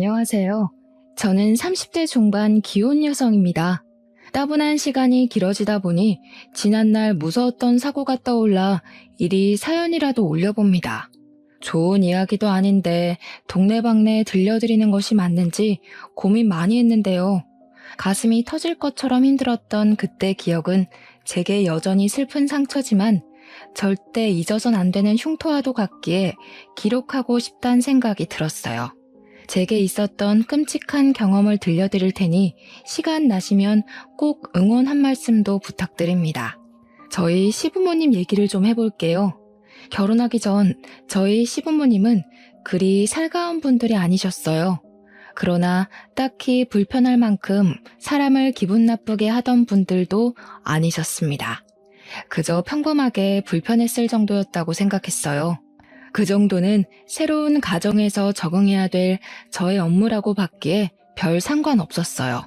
안녕하세요. 저는 30대 중반 기혼 여성입니다. 따분한 시간이 길어지다 보니 지난날 무서웠던 사고가 떠올라 이리 사연이라도 올려봅니다. 좋은 이야기도 아닌데 동네방네 들려드리는 것이 맞는지 고민 많이 했는데요. 가슴이 터질 것처럼 힘들었던 그때 기억은 제게 여전히 슬픈 상처지만 절대 잊어선 안 되는 흉터와도 같기에 기록하고 싶다는 생각이 들었어요. 제게 있었던 끔찍한 경험을 들려드릴 테니 시간 나시면 꼭 응원 한 말씀도 부탁드립니다. 저희 시부모님 얘기를 좀 해볼게요. 결혼하기 전 저희 시부모님은 그리 살가운 분들이 아니셨어요. 그러나 딱히 불편할 만큼 사람을 기분 나쁘게 하던 분들도 아니셨습니다. 그저 평범하게 불편했을 정도였다고 생각했어요. 그 정도는 새로운 가정에서 적응해야 될 저의 업무라고 봤기에 별 상관없었어요.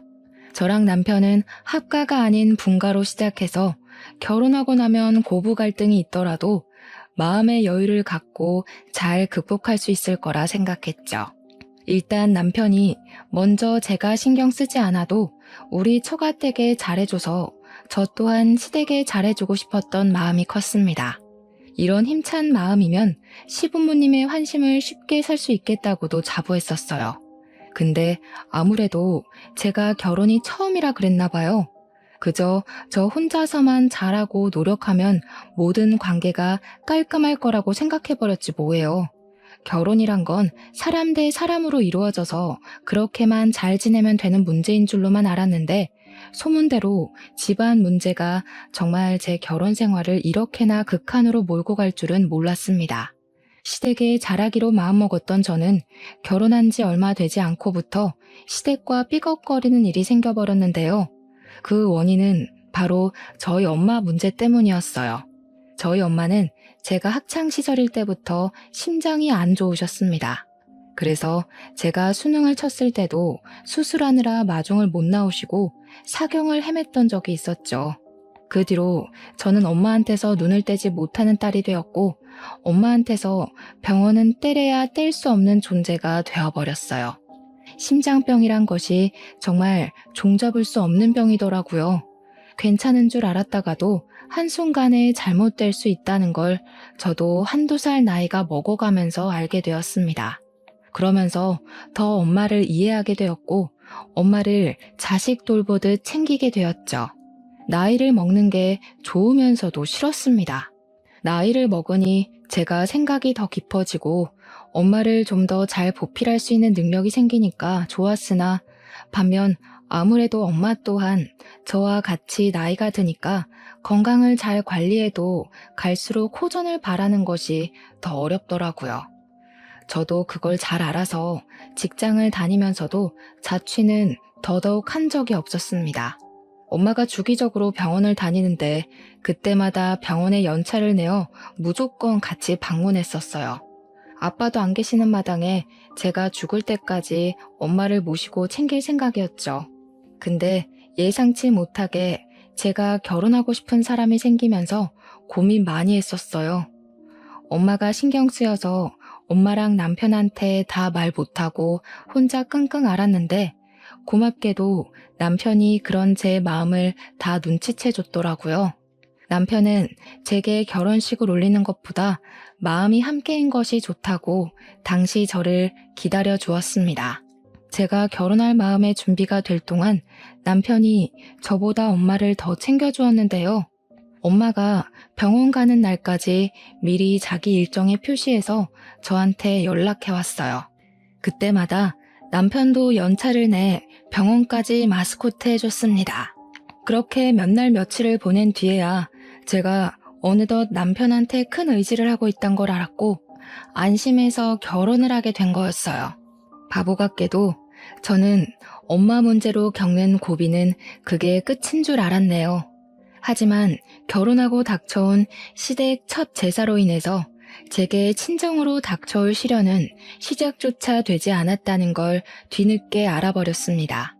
저랑 남편은 합가가 아닌 분가로 시작해서 결혼하고 나면 고부 갈등이 있더라도 마음의 여유를 갖고 잘 극복할 수 있을 거라 생각했죠. 일단 남편이 먼저 제가 신경 쓰지 않아도 우리 처가댁에 잘해줘서 저 또한 시댁에 잘해주고 싶었던 마음이 컸습니다. 이런 힘찬 마음이면 시부모님의 환심을 쉽게 살 수 있겠다고도 자부했었어요. 근데 아무래도 제가 결혼이 처음이라 그랬나 봐요. 그저 저 혼자서만 잘하고 노력하면 모든 관계가 깔끔할 거라고 생각해버렸지 뭐예요. 결혼이란 건 사람 대 사람으로 이루어져서 그렇게만 잘 지내면 되는 문제인 줄로만 알았는데 소문대로 집안 문제가 정말 제 결혼 생활을 이렇게나 극한으로 몰고 갈 줄은 몰랐습니다. 시댁에 잘하기로 마음먹었던 저는 결혼한 지 얼마 되지 않고부터 시댁과 삐걱거리는 일이 생겨버렸는데요. 그 원인은 바로 저희 엄마 문제 때문이었어요. 저희 엄마는 제가 학창시절일 때부터 심장이 안 좋으셨습니다. 그래서 제가 수능을 쳤을 때도 수술하느라 마중을 못 나오시고 사경을 헤맸던 적이 있었죠. 그 뒤로 저는 엄마한테서 눈을 떼지 못하는 딸이 되었고 엄마한테서 병원은 때려야 뗄 수 없는 존재가 되어버렸어요. 심장병이란 것이 정말 종잡을 수 없는 병이더라고요. 괜찮은 줄 알았다가도 한순간에 잘못될 수 있다는 걸 저도 한두 살 나이가 먹어가면서 알게 되었습니다. 그러면서 더 엄마를 이해하게 되었고 엄마를 자식 돌보듯 챙기게 되었죠. 나이를 먹는 게 좋으면서도 싫었습니다. 나이를 먹으니 제가 생각이 더 깊어지고 엄마를 좀 더 잘 보필할 수 있는 능력이 생기니까 좋았으나 반면 아무래도 엄마 또한 저와 같이 나이가 드니까 건강을 잘 관리해도 갈수록 호전을 바라는 것이 더 어렵더라고요. 저도 그걸 잘 알아서 직장을 다니면서도 자취는 더더욱 한 적이 없었습니다. 엄마가 주기적으로 병원을 다니는데 그때마다 병원에 연차를 내어 무조건 같이 방문했었어요. 아빠도 안 계시는 마당에 제가 죽을 때까지 엄마를 모시고 챙길 생각이었죠. 근데 예상치 못하게 제가 결혼하고 싶은 사람이 생기면서 고민 많이 했었어요. 엄마가 신경 쓰여서 엄마랑 남편한테 다 말 못하고 혼자 끙끙 앓았는데 고맙게도 남편이 그런 제 마음을 다 눈치채 줬더라고요. 남편은 제게 결혼식을 올리는 것보다 마음이 함께인 것이 좋다고 당시 저를 기다려 주었습니다. 제가 결혼할 마음의 준비가 될 동안 남편이 저보다 엄마를 더 챙겨주었는데요. 엄마가 병원 가는 날까지 미리 자기 일정에 표시해서 저한테 연락해왔어요. 그때마다 남편도 연차를 내 병원까지 마스코트 해줬습니다. 그렇게 몇 날 며칠을 보낸 뒤에야 제가 어느덧 남편한테 큰 의지를 하고 있단 걸 알았고 안심해서 결혼을 하게 된 거였어요. 바보 같게도 저는 엄마 문제로 겪는 고비는 그게 끝인 줄 알았네요. 하지만 결혼하고 닥쳐온 시댁 첫 제사로 인해서 제게 친정으로 닥쳐올 시련은 시작조차 되지 않았다는 걸 뒤늦게 알아버렸습니다.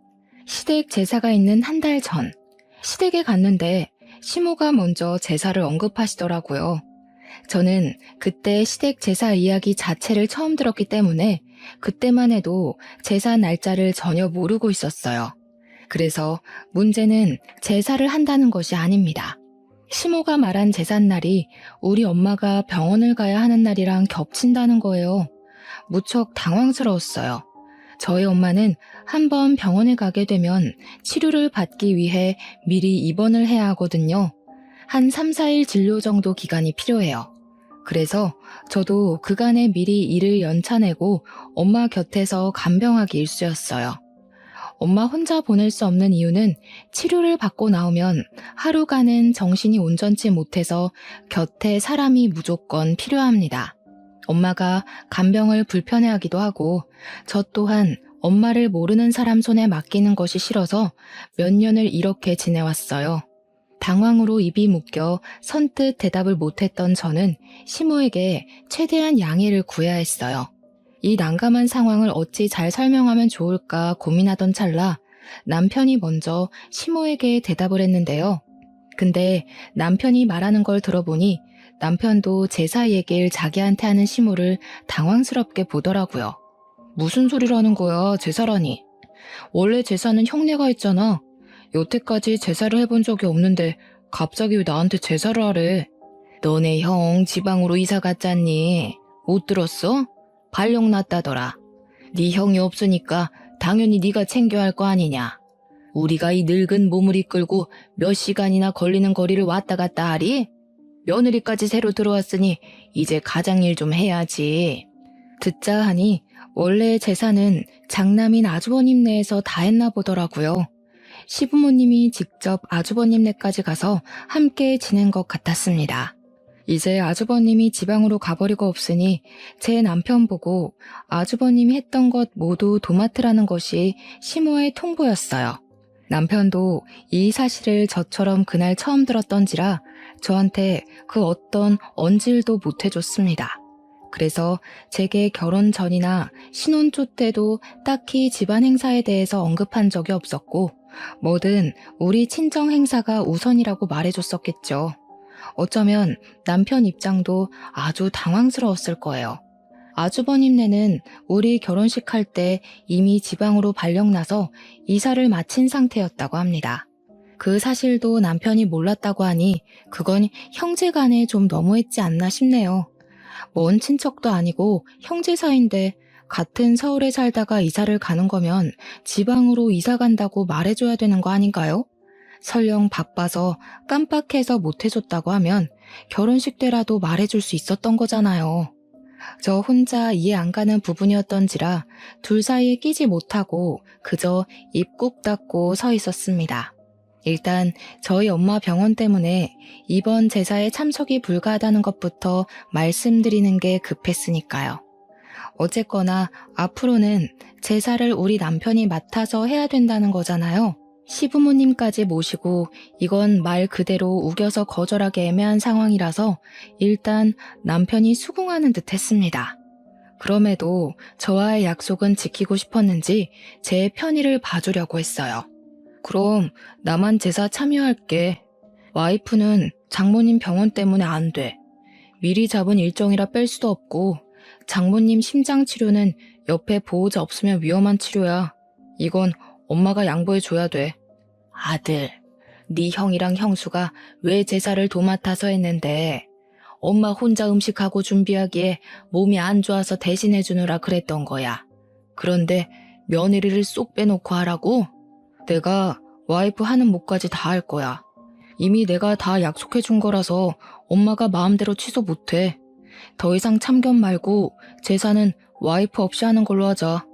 시댁 제사가 있는 한 달 전, 시댁에 갔는데 시모가 먼저 제사를 언급하시더라고요. 저는 그때 시댁 제사 이야기 자체를 처음 들었기 때문에 그때만 해도 제사 날짜를 전혀 모르고 있었어요. 그래서 문제는 제사를 한다는 것이 아닙니다. 시모가 말한 제삿날이 우리 엄마가 병원을 가야 하는 날이랑 겹친다는 거예요. 무척 당황스러웠어요. 저희 엄마는 한번 병원에 가게 되면 치료를 받기 위해 미리 입원을 해야 하거든요. 한 3, 4일 진료 정도 기간이 필요해요. 그래서 저도 그간에 미리 일을 연차내고 엄마 곁에서 간병하기 일쑤였어요. 엄마 혼자 보낼 수 없는 이유는 치료를 받고 나오면 하루간은 정신이 온전치 못해서 곁에 사람이 무조건 필요합니다. 엄마가 간병을 불편해하기도 하고 저 또한 엄마를 모르는 사람 손에 맡기는 것이 싫어서 몇 년을 이렇게 지내왔어요. 당황으로 입이 묶여 선뜻 대답을 못했던 저는 시모에게 최대한 양해를 구해야 했어요. 이 난감한 상황을 어찌 잘 설명하면 좋을까 고민하던 찰나 남편이 먼저 시모에게 대답을 했는데요. 근데 남편이 말하는 걸 들어보니 남편도 제사 얘기를 자기한테 하는 시모를 당황스럽게 보더라고요. 무슨 소리라는 거야, 제사라니. 원래 제사는 형네가 했잖아. 여태까지 제사를 해본 적이 없는데 갑자기 왜 나한테 제사를 하래. 너네 형 지방으로 이사 갔잖니. 못 들었어? 발령 났다더라. 네 형이 없으니까 당연히 네가 챙겨야 할 거 아니냐. 우리가 이 늙은 몸을 이끌고 몇 시간이나 걸리는 거리를 왔다 갔다 하리? 며느리까지 새로 들어왔으니 이제 가장일 좀 해야지. 듣자 하니 원래 제사는 장남인 아주버님네에서 다 했나 보더라고요. 시부모님이 직접 아주버님네까지 가서 함께 지낸 것 같았습니다. 이제 아주버님이 지방으로 가버리고 없으니 제 남편 보고 아주버님이 했던 것 모두 도맡으라는 것이 시모의 통보였어요. 남편도 이 사실을 저처럼 그날 처음 들었던지라 저한테 그 어떤 언질도 못 해줬습니다. 그래서 제게 결혼 전이나 신혼초 때도 딱히 집안 행사에 대해서 언급한 적이 없었고 뭐든 우리 친정 행사가 우선이라고 말해줬었겠죠. 어쩌면 남편 입장도 아주 당황스러웠을 거예요. 아주버님네는 우리 결혼식 할 때 이미 지방으로 발령나서 이사를 마친 상태였다고 합니다. 그 사실도 남편이 몰랐다고 하니 그건 형제간에 좀 너무했지 않나 싶네요. 먼 친척도 아니고 형제 사이인데 같은 서울에 살다가 이사를 가는 거면 지방으로 이사 간다고 말해줘야 되는 거 아닌가요? 설령 바빠서 깜빡해서 못해줬다고 하면 결혼식 때라도 말해줄 수 있었던 거잖아요. 저 혼자 이해 안 가는 부분이었던지라 둘 사이에 끼지 못하고 그저 입 꾹 닫고 서 있었습니다. 일단 저희 엄마 병원 때문에 이번 제사에 참석이 불가하다는 것부터 말씀드리는 게 급했으니까요. 어쨌거나 앞으로는 제사를 우리 남편이 맡아서 해야 된다는 거잖아요. 시부모님까지 모시고 이건 말 그대로 우겨서 거절하기 애매한 상황이라서 일단 남편이 수긍하는 듯 했습니다. 그럼에도 저와의 약속은 지키고 싶었는지 제 편의를 봐주려고 했어요. 그럼 나만 제사 참여할게. 와이프는 장모님 병원 때문에 안 돼. 미리 잡은 일정이라 뺄 수도 없고 장모님 심장 치료는 옆에 보호자 없으면 위험한 치료야. 이건 엄마가 양보해줘야 돼. 아들, 네 형이랑 형수가 왜 제사를 도맡아서 했는데 엄마 혼자 음식하고 준비하기에 몸이 안 좋아서 대신해주느라 그랬던 거야. 그런데 며느리를 쏙 빼놓고 하라고? 내가 와이프 하는 몫까지 다 할 거야. 이미 내가 다 약속해준 거라서 엄마가 마음대로 취소 못해. 더 이상 참견 말고 제사는 와이프 없이 하는 걸로 하자.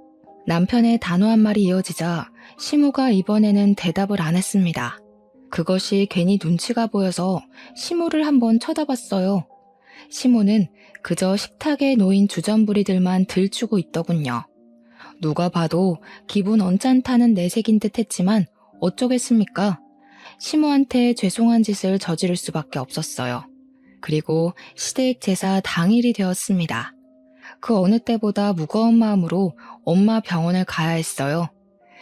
남편의 단호한 말이 이어지자 시모가 이번에는 대답을 안 했습니다. 그것이 괜히 눈치가 보여서 시모를 한번 쳐다봤어요. 시모는 그저 식탁에 놓인 주전부리들만 들추고 있더군요. 누가 봐도 기분 언짢다는 내색인 듯 했지만 어쩌겠습니까? 시모한테 죄송한 짓을 저지를 수밖에 없었어요. 그리고 시댁 제사 당일이 되었습니다. 그 어느 때보다 무거운 마음으로 엄마 병원을 가야 했어요.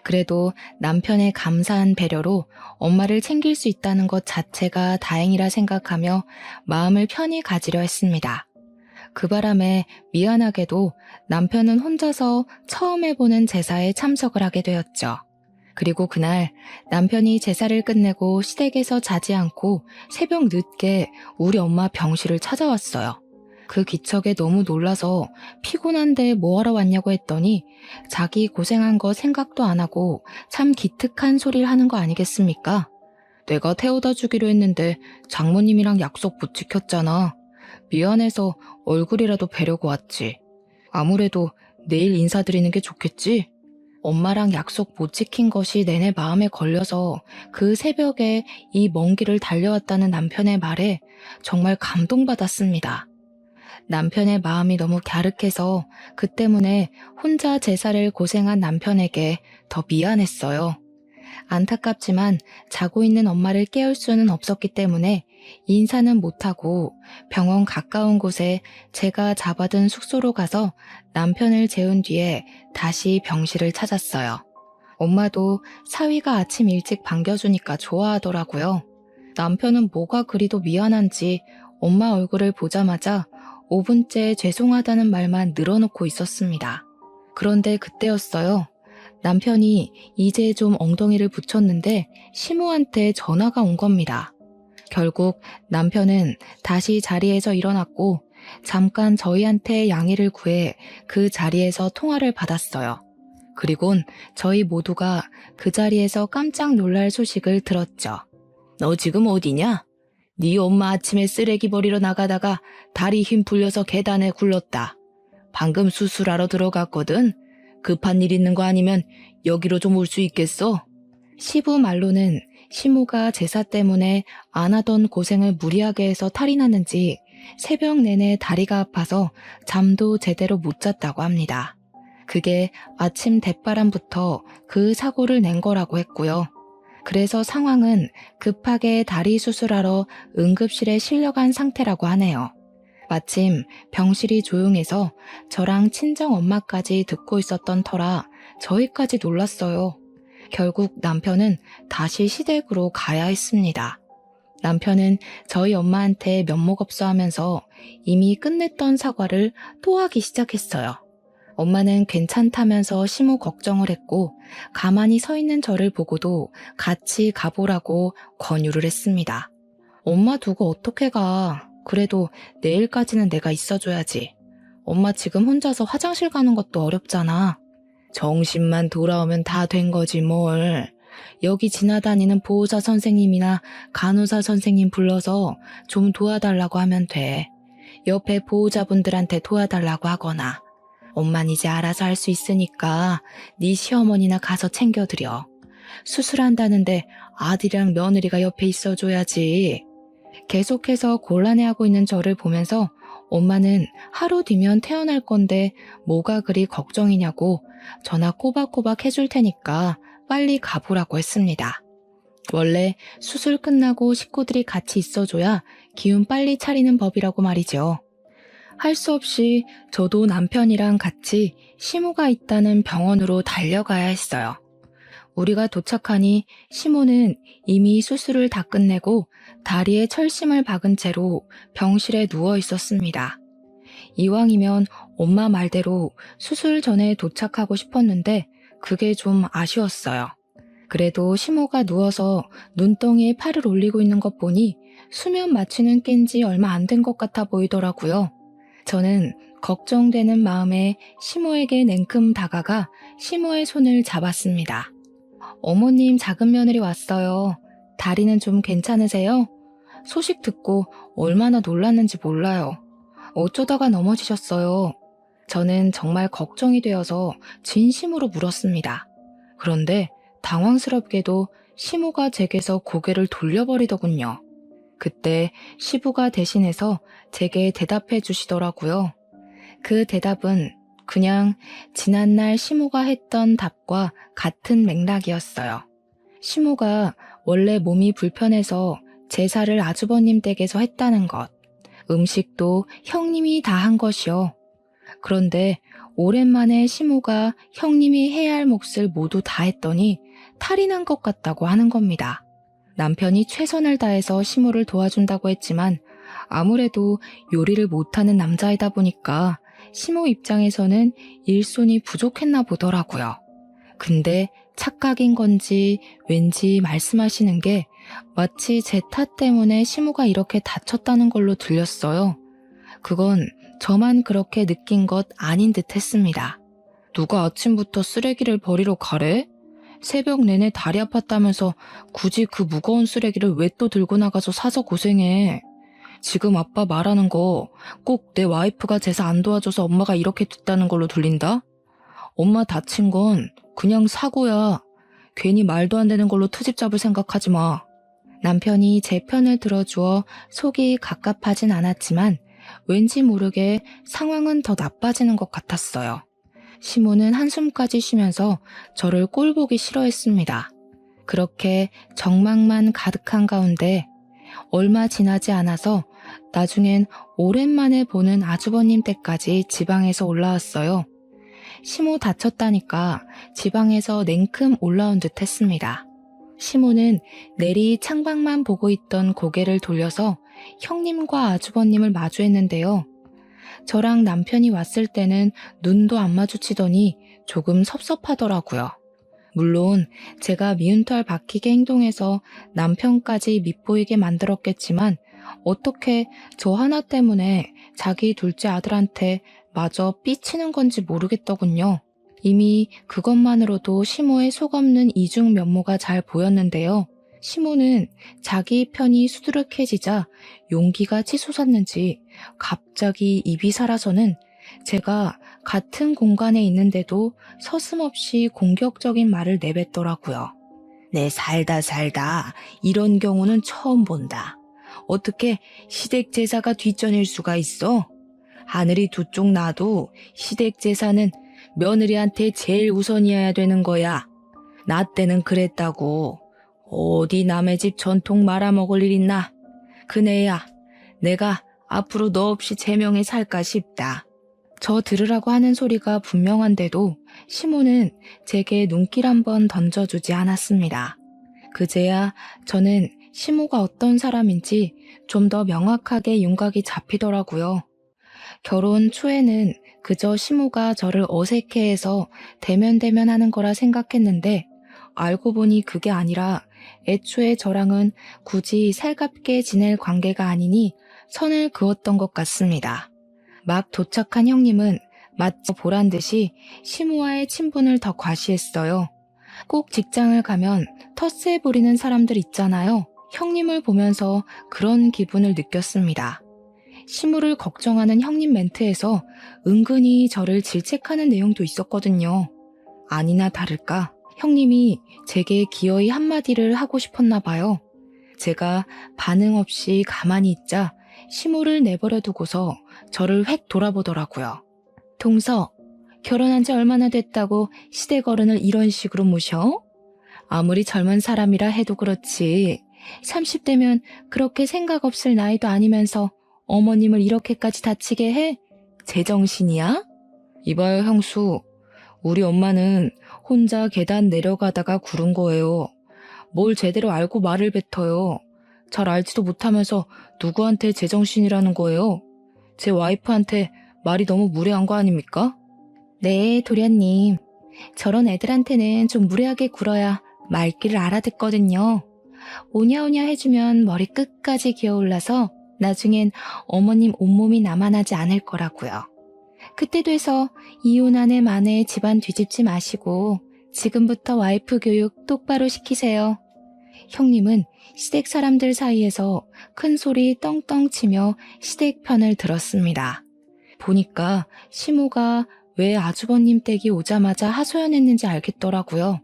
그래도 남편의 감사한 배려로 엄마를 챙길 수 있다는 것 자체가 다행이라 생각하며 마음을 편히 가지려 했습니다. 그 바람에 미안하게도 남편은 혼자서 처음 해보는 제사에 참석을 하게 되었죠. 그리고 그날 남편이 제사를 끝내고 시댁에서 자지 않고 새벽 늦게 우리 엄마 병실을 찾아왔어요. 그 기척에 너무 놀라서 피곤한데 뭐하러 왔냐고 했더니 자기 고생한 거 생각도 안 하고 참 기특한 소리를 하는 거 아니겠습니까? 내가 태워다 주기로 했는데 장모님이랑 약속 못 지켰잖아. 미안해서 얼굴이라도 뵈려고 왔지. 아무래도 내일 인사드리는 게 좋겠지? 엄마랑 약속 못 지킨 것이 내내 마음에 걸려서 그 새벽에 이 먼 길을 달려왔다는 남편의 말에 정말 감동받았습니다. 남편의 마음이 너무 갸륵해서 그 때문에 혼자 제사를 고생한 남편에게 더 미안했어요. 안타깝지만 자고 있는 엄마를 깨울 수는 없었기 때문에 인사는 못하고 병원 가까운 곳에 제가 잡아둔 숙소로 가서 남편을 재운 뒤에 다시 병실을 찾았어요. 엄마도 사위가 아침 일찍 반겨주니까 좋아하더라고요. 남편은 뭐가 그리도 미안한지 엄마 얼굴을 보자마자 5분째 죄송하다는 말만 늘어놓고 있었습니다. 그런데 그때였어요. 남편이 이제 좀 엉덩이를 붙였는데 시모한테 전화가 온 겁니다. 결국 남편은 다시 자리에서 일어났고 잠깐 저희한테 양해를 구해 그 자리에서 통화를 받았어요. 그리곤 저희 모두가 그 자리에서 깜짝 놀랄 소식을 들었죠. 너 지금 어디냐? 네 엄마 아침에 쓰레기 버리러 나가다가 다리 힘 풀려서 계단에 굴렀다. 방금 수술하러 들어갔거든. 급한 일 있는 거 아니면 여기로 좀 올 수 있겠어? 시부 말로는 시모가 제사 때문에 안 하던 고생을 무리하게 해서 탈이 났는지 새벽 내내 다리가 아파서 잠도 제대로 못 잤다고 합니다. 그게 아침 대바람부터 그 사고를 낸 거라고 했고요. 그래서 상황은 급하게 다리 수술하러 응급실에 실려간 상태라고 하네요. 마침 병실이 조용해서 저랑 친정 엄마까지 듣고 있었던 터라 저희까지 놀랐어요. 결국 남편은 다시 시댁으로 가야 했습니다. 남편은 저희 엄마한테 면목없어 하면서 이미 끝냈던 사과를 또 하기 시작했어요. 엄마는 괜찮다면서 시모 걱정을 했고 가만히 서 있는 저를 보고도 같이 가보라고 권유를 했습니다. 엄마 두고 어떻게 가? 그래도 내일까지는 내가 있어줘야지. 엄마 지금 혼자서 화장실 가는 것도 어렵잖아. 정신만 돌아오면 다 된 거지 뭘. 여기 지나다니는 보호사 선생님이나 간호사 선생님 불러서 좀 도와달라고 하면 돼. 옆에 보호자분들한테 도와달라고 하거나. 엄만 이제 알아서 할 수 있으니까 네 시어머니나 가서 챙겨드려. 수술한다는데 아들이랑 며느리가 옆에 있어줘야지. 계속해서 곤란해하고 있는 저를 보면서 엄마는 하루 뒤면 태어날 건데 뭐가 그리 걱정이냐고 전화 꼬박꼬박 해줄 테니까 빨리 가보라고 했습니다. 원래 수술 끝나고 식구들이 같이 있어줘야 기운 빨리 차리는 법이라고 말이죠. 할 수 없이 저도 남편이랑 같이 시모가 있다는 병원으로 달려가야 했어요. 우리가 도착하니 시모는 이미 수술을 다 끝내고 다리에 철심을 박은 채로 병실에 누워 있었습니다. 이왕이면 엄마 말대로 수술 전에 도착하고 싶었는데 그게 좀 아쉬웠어요. 그래도 시모가 누워서 눈덩이에 팔을 올리고 있는 것 보니 수면 마취는 깬 지 얼마 안 된 것 같아 보이더라고요. 저는 걱정되는 마음에 시모에게 냉큼 다가가 시모의 손을 잡았습니다. 어머님 작은 며느리 왔어요. 다리는 좀 괜찮으세요? 소식 듣고 얼마나 놀랐는지 몰라요. 어쩌다가 넘어지셨어요. 저는 정말 걱정이 되어서 진심으로 물었습니다. 그런데 당황스럽게도 시모가 제게서 고개를 돌려버리더군요. 그때 시부가 대신해서 제게 대답해 주시더라고요. 그 대답은 그냥 지난날 시모가 했던 답과 같은 맥락이었어요. 시모가 원래 몸이 불편해서 제사를 아주버님 댁에서 했다는 것, 음식도 형님이 다 한 것이요. 그런데 오랜만에 시모가 형님이 해야 할 몫을 모두 다 했더니 탈이 난 것 같다고 하는 겁니다. 남편이 최선을 다해서 시모를 도와준다고 했지만 아무래도 요리를 못하는 남자이다 보니까 시모 입장에서는 일손이 부족했나 보더라고요. 근데 착각인 건지 왠지 말씀하시는 게 마치 제 탓 때문에 시모가 이렇게 다쳤다는 걸로 들렸어요. 그건 저만 그렇게 느낀 것 아닌 듯 했습니다. 누가 아침부터 쓰레기를 버리러 가래? 새벽 내내 다리 아팠다면서 굳이 그 무거운 쓰레기를 왜 또 들고 나가서 사서 고생해. 지금 아빠 말하는 거 꼭 내 와이프가 제사 안 도와줘서 엄마가 이렇게 됐다는 걸로 들린다? 엄마 다친 건 그냥 사고야. 괜히 말도 안 되는 걸로 트집 잡을 생각하지 마. 남편이 제 편을 들어주어 속이 갑갑하진 않았지만 왠지 모르게 상황은 더 나빠지는 것 같았어요. 시모는 한숨까지 쉬면서 저를 꼴보기 싫어했습니다. 그렇게 정막만 가득한 가운데 얼마 지나지 않아서 나중엔 오랜만에 보는 아주버님 댁까지 지방에서 올라왔어요. 시모 다쳤다니까 지방에서 냉큼 올라온 듯 했습니다. 시모는 내리 창밖만 보고 있던 고개를 돌려서 형님과 아주버님을 마주했는데요. 저랑 남편이 왔을 때는 눈도 안 마주치더니 조금 섭섭하더라고요. 물론 제가 미운 털 박히게 행동해서 남편까지 밉보이게 만들었겠지만 어떻게 저 하나 때문에 자기 둘째 아들한테 마저 삐치는 건지 모르겠더군요. 이미 그것만으로도 시모의 속없는 이중 면모가 잘 보였는데요. 시모는 자기 편이 수두룩해지자 용기가 치솟았는지 갑자기 입이 살아서는 제가 같은 공간에 있는데도 서슴없이 공격적인 말을 내뱉더라고요. 내 살다 이런 경우는 처음 본다. 어떻게 시댁 제사가 뒷전일 수가 있어? 하늘이 두 쪽 나도 시댁 제사는 며느리한테 제일 우선이어야 되는 거야. 나 때는 그랬다고. 어디 남의 집 전통 말아먹을 일 있나? 그네야, 내가 앞으로 너 없이 제명에 살까 싶다. 저 들으라고 하는 소리가 분명한데도 시모는 제게 눈길 한번 던져주지 않았습니다. 그제야 저는 시모가 어떤 사람인지 좀 더 명확하게 윤곽이 잡히더라고요. 결혼 초에는 그저 시모가 저를 어색해해서 대면대면하는 거라 생각했는데 알고 보니 그게 아니라 애초에 저랑은 굳이 살갑게 지낼 관계가 아니니 선을 그었던 것 같습니다. 막 도착한 형님은 마치 보란 듯이 시모와의 친분을 더 과시했어요. 꼭 직장을 가면 텃세 부리는 사람들 있잖아요. 형님을 보면서 그런 기분을 느꼈습니다. 시모를 걱정하는 형님 멘트에서 은근히 저를 질책하는 내용도 있었거든요. 아니나 다를까 형님이 제게 기어이 한마디를 하고 싶었나 봐요. 제가 반응 없이 가만히 있자 시모를 내버려 두고서 저를 획 돌아보더라고요. 동서, 결혼한 지 얼마나 됐다고 시댁 어른을 이런 식으로 모셔? 아무리 젊은 사람이라 해도 그렇지 30대면 그렇게 생각 없을 나이도 아니면서 어머님을 이렇게까지 다치게 해? 제정신이야? 이봐요 형수, 우리 엄마는 혼자 계단 내려가다가 구른 거예요. 뭘 제대로 알고 말을 뱉어요. 잘 알지도 못하면서 누구한테 제정신이라는 거예요? 제 와이프한테 말이 너무 무례한 거 아닙니까? 네, 도련님. 저런 애들한테는 좀 무례하게 굴어야 말귀를 알아듣거든요. 오냐오냐 해주면 머리 끝까지 기어올라서 나중엔 어머님 온몸이 남아나지 않을 거라고요. 그때 돼서 이혼한 애 만에 집안 뒤집지 마시고 지금부터 와이프 교육 똑바로 시키세요. 형님은 시댁 사람들 사이에서 큰 소리 떵떵 치며 시댁 편을 들었습니다. 보니까 시모가 왜 아주버님 댁이 오자마자 하소연했는지 알겠더라고요.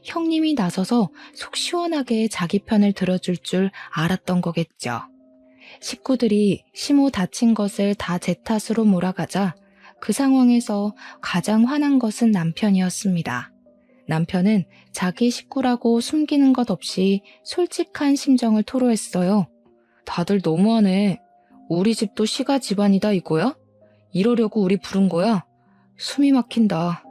형님이 나서서 속 시원하게 자기 편을 들어줄 줄 알았던 거겠죠. 식구들이 시모 다친 것을 다 제 탓으로 몰아가자 그 상황에서 가장 화난 것은 남편이었습니다. 남편은 자기 식구라고 숨기는 것 없이 솔직한 심정을 토로했어요. 다들 너무하네. 우리 집도 시가 집안이다 이거야? 이러려고 우리 부른 거야? 숨이 막힌다.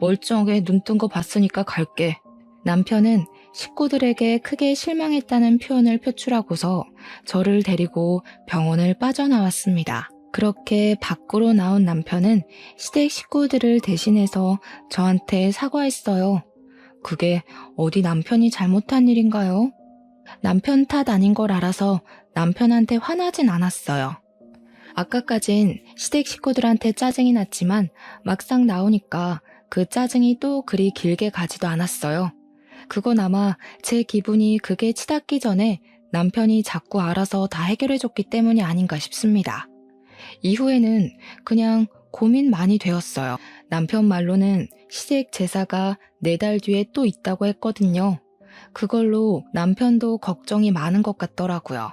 멀쩡하게 눈 뜬 거 봤으니까 갈게. 남편은 식구들에게 크게 실망했다는 표현을 표출하고서 저를 데리고 병원을 빠져나왔습니다. 그렇게 밖으로 나온 남편은 시댁 식구들을 대신해서 저한테 사과했어요. 그게 어디 남편이 잘못한 일인가요? 남편 탓 아닌 걸 알아서 남편한테 화나진 않았어요. 아까까진 시댁 식구들한테 짜증이 났지만 막상 나오니까 그 짜증이 또 그리 길게 가지도 않았어요. 그건 아마 제 기분이 극에 치닫기 전에 남편이 자꾸 알아서 다 해결해줬기 때문이 아닌가 싶습니다. 이후에는 그냥 고민 많이 되었어요. 남편 말로는 시댁 제사가 4달 뒤에 또 있다고 했거든요. 그걸로 남편도 걱정이 많은 것 같더라고요.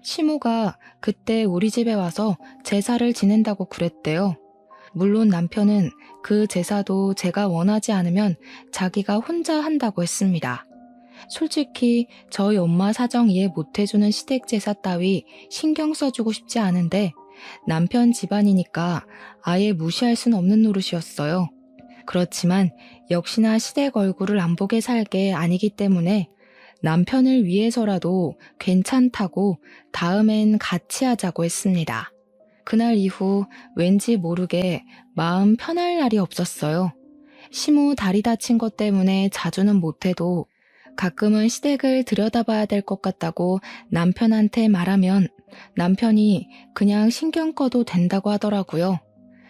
시모가 그때 우리 집에 와서 제사를 지낸다고 그랬대요. 물론 남편은 그 제사도 제가 원하지 않으면 자기가 혼자 한다고 했습니다. 솔직히 저희 엄마 사정 이해 못해주는 시댁 제사 따위 신경 써주고 싶지 않은데 남편 집안이니까 아예 무시할 순 없는 노릇이었어요. 그렇지만 역시나 시댁 얼굴을 안 보게 살 게 아니기 때문에 남편을 위해서라도 괜찮다고 다음엔 같이 하자고 했습니다. 그날 이후 왠지 모르게 마음 편할 날이 없었어요. 시모 다리 다친 것 때문에 자주는 못해도 가끔은 시댁을 들여다봐야 될 것 같다고 남편한테 말하면 남편이 그냥 신경 꺼도 된다고 하더라고요.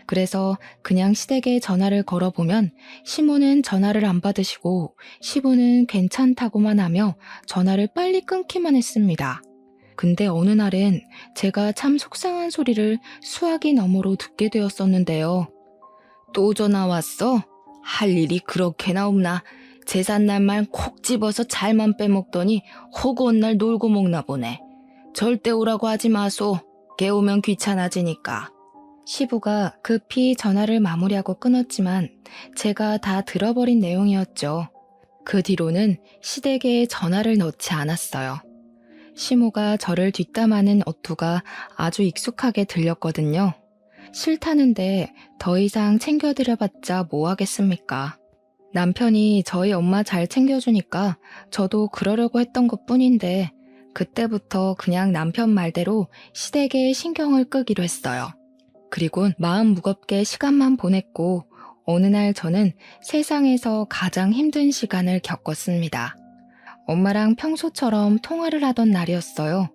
그래서 그냥 시댁에 전화를 걸어보면 시모는 전화를 안 받으시고 시부는 괜찮다고만 하며 전화를 빨리 끊기만 했습니다. 근데 어느 날엔 제가 참 속상한 소리를 수화기 너머로 듣게 되었었는데요. 또 전화 왔어? 할 일이 그렇게나 없나? 제삿날만 콕 집어서 잘만 빼먹더니 허구한 날 놀고 먹나 보네. 절대 오라고 하지 마소. 깨우면 귀찮아지니까. 시부가 급히 전화를 마무리하고 끊었지만 제가 다 들어버린 내용이었죠. 그 뒤로는 시댁에 전화를 넣지 않았어요. 시모가 저를 뒷담하는 어투가 아주 익숙하게 들렸거든요. 싫다는데 더 이상 챙겨드려봤자 뭐 하겠습니까? 남편이 저희 엄마 잘 챙겨주니까 저도 그러려고 했던 것뿐인데 그때부터 그냥 남편 말대로 시댁에 신경을 끄기로 했어요. 그리고 마음 무겁게 시간만 보냈고 어느 날 저는 세상에서 가장 힘든 시간을 겪었습니다. 엄마랑 평소처럼 통화를 하던 날이었어요.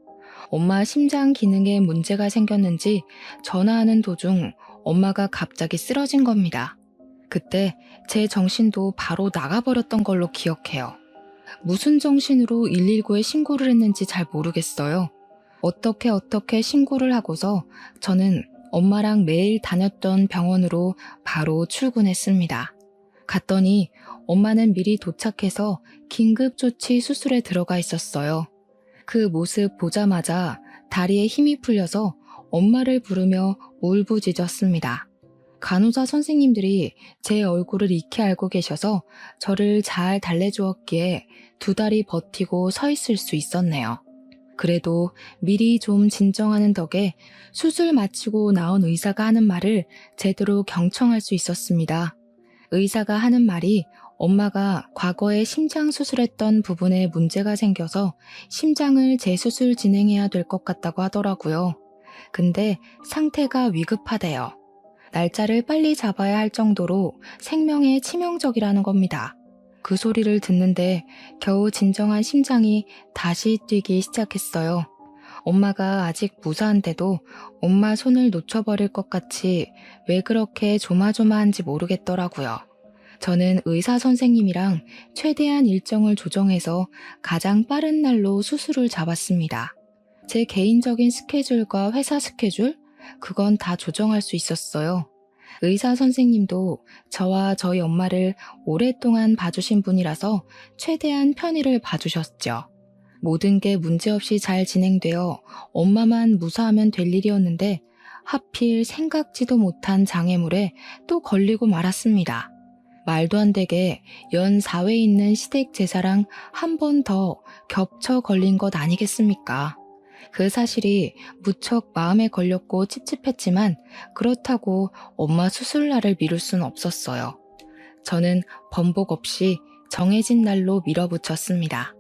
엄마 심장 기능에 문제가 생겼는지 전화하는 도중 엄마가 갑자기 쓰러진 겁니다. 그때 제 정신도 바로 나가버렸던 걸로 기억해요. 무슨 정신으로 119에 신고를 했는지 잘 모르겠어요. 어떻게 신고를 하고서 저는 엄마랑 매일 다녔던 병원으로 바로 출근했습니다. 갔더니 엄마는 미리 도착해서 긴급조치 수술에 들어가 있었어요. 그 모습 보자마자 다리에 힘이 풀려서 엄마를 부르며 울부짖었습니다. 간호사 선생님들이 제 얼굴을 익히 알고 계셔서 저를 잘 달래주었기에 2달이 버티고 서 있을 수 있었네요. 그래도 미리 좀 진정하는 덕에 수술 마치고 나온 의사가 하는 말을 제대로 경청할 수 있었습니다. 의사가 하는 말이 엄마가 과거에 심장 수술했던 부분에 문제가 생겨서 심장을 재수술 진행해야 될 것 같다고 하더라고요. 근데 상태가 위급하대요. 날짜를 빨리 잡아야 할 정도로 생명에 치명적이라는 겁니다. 그 소리를 듣는데 겨우 진정한 심장이 다시 뛰기 시작했어요. 엄마가 아직 무사한데도 엄마 손을 놓쳐버릴 것 같이 왜 그렇게 조마조마한지 모르겠더라고요. 저는 의사 선생님이랑 최대한 일정을 조정해서 가장 빠른 날로 수술을 잡았습니다. 제 개인적인 스케줄과 회사 스케줄? 그건 다 조정할 수 있었어요. 의사 선생님도 저와 저희 엄마를 오랫동안 봐주신 분이라서 최대한 편의를 봐주셨죠. 모든 게 문제없이 잘 진행되어 엄마만 무사하면 될 일이었는데 하필 생각지도 못한 장애물에 또 걸리고 말았습니다. 말도 안 되게 연 4회 있는 시댁 제사랑 한 번 더 겹쳐 걸린 것 아니겠습니까? 그 사실이 무척 마음에 걸렸고 찝찝했지만 그렇다고 엄마 수술날을 미룰 순 없었어요. 저는 번복 없이 정해진 날로 밀어붙였습니다.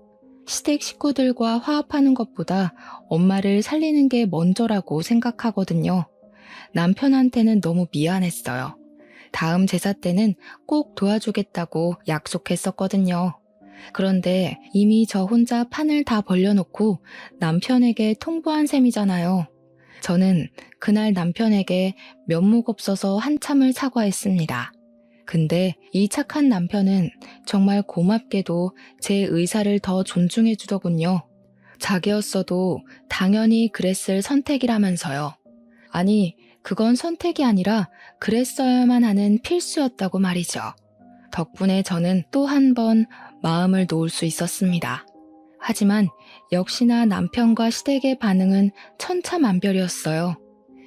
시댁 식구들과 화합하는 것보다 엄마를 살리는 게 먼저라고 생각하거든요. 남편한테는 너무 미안했어요. 다음 제사 때는 꼭 도와주겠다고 약속했었거든요. 그런데 이미 저 혼자 판을 다 벌려놓고 남편에게 통보한 셈이잖아요. 저는 그날 남편에게 면목 없어서 한참을 사과했습니다. 근데 이 착한 남편은 정말 고맙게도 제 의사를 더 존중해 주더군요. 자기였어도 당연히 그랬을 선택이라면서요. 아니, 그건 선택이 아니라 그랬어야만 하는 필수였다고 말이죠. 덕분에 저는 또 한 번 마음을 놓을 수 있었습니다. 하지만 역시나 남편과 시댁의 반응은 천차만별이었어요.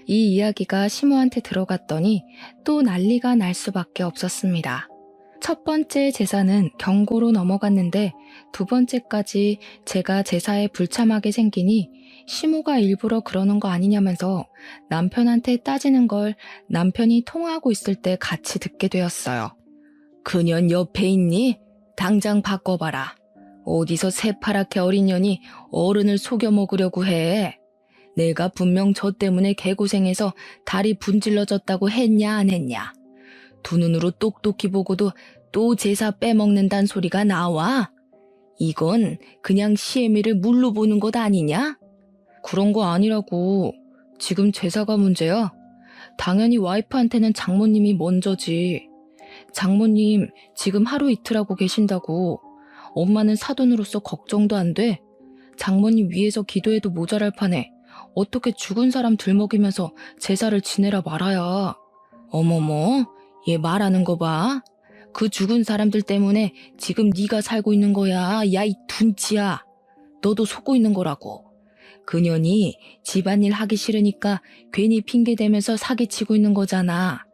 이 이야기가 시모한테 들어갔더니 또 난리가 날 수밖에 없었습니다. 첫 번째 제사는 경고로 넘어갔는데 두 번째까지 제가 제사에 불참하게 생기니 시모가 일부러 그러는 거 아니냐면서 남편한테 따지는 걸 남편이 통화하고 있을 때 같이 듣게 되었어요. 그년 옆에 있니? 당장 바꿔봐라. 어디서 새파랗게 어린 년이 어른을 속여 먹으려고 해. 내가 분명 저 때문에 개고생해서 다리 분질러졌다고 했냐 안 했냐. 두 눈으로 똑똑히 보고도 또 제사 빼먹는단 소리가 나와? 이건 그냥 시애미를 물로 보는 것 아니냐? 그런 거 아니라고. 지금 제사가 문제야. 당연히 와이프한테는 장모님이 먼저지. 장모님 지금 하루 이틀 하고 계신다고. 엄마는 사돈으로서 걱정도 안 돼. 장모님 위해서 기도해도 모자랄 판에 어떻게 죽은 사람 들먹이면서 제사를 지내라 말아야. 어머머, 얘 말하는 거 봐. 그 죽은 사람들 때문에 지금 네가 살고 있는 거야. 야, 이 둔치야. 너도 속고 있는 거라고. 그년이 집안일 하기 싫으니까 괜히 핑계대면서 사기치고 있는 거잖아.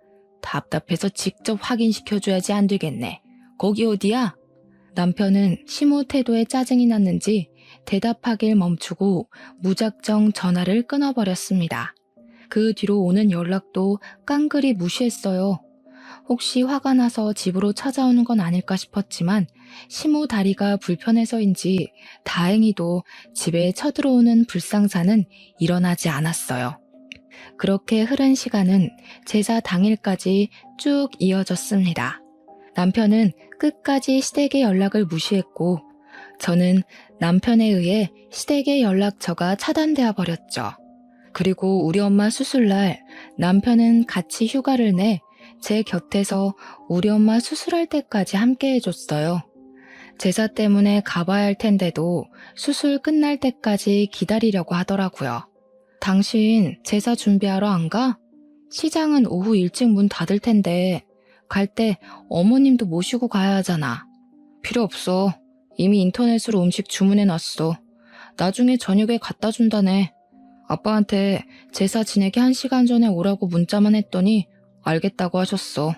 답답해서 직접 확인시켜줘야지 안 되겠네. 거기 어디야? 남편은 시모 태도에 짜증이 났는지 대답하길 멈추고 무작정 전화를 끊어버렸습니다. 그 뒤로 오는 연락도 깡그리 무시했어요. 혹시 화가 나서 집으로 찾아오는 건 아닐까 싶었지만 시모 다리가 불편해서인지 다행히도 집에 쳐들어오는 불상사는 일어나지 않았어요. 그렇게 흐른 시간은 제사 당일까지 쭉 이어졌습니다. 남편은 끝까지 시댁의 연락을 무시했고 저는 남편에 의해 시댁의 연락처가 차단되어 버렸죠. 그리고 우리 엄마 수술날 남편은 같이 휴가를 내 제 곁에서 우리 엄마 수술할 때까지 함께 해줬어요. 제사 때문에 가봐야 할 텐데도 수술 끝날 때까지 기다리려고 하더라고요. 당신 제사 준비하러 안 가? 시장은 오후 일찍 문 닫을 텐데 갈 때 어머님도 모시고 가야 하잖아. 필요 없어. 이미 인터넷으로 음식 주문해놨어. 나중에 저녁에 갖다 준다네. 아빠한테 제사 지내기 1시간 전에 오라고 문자만 했더니 알겠다고 하셨어.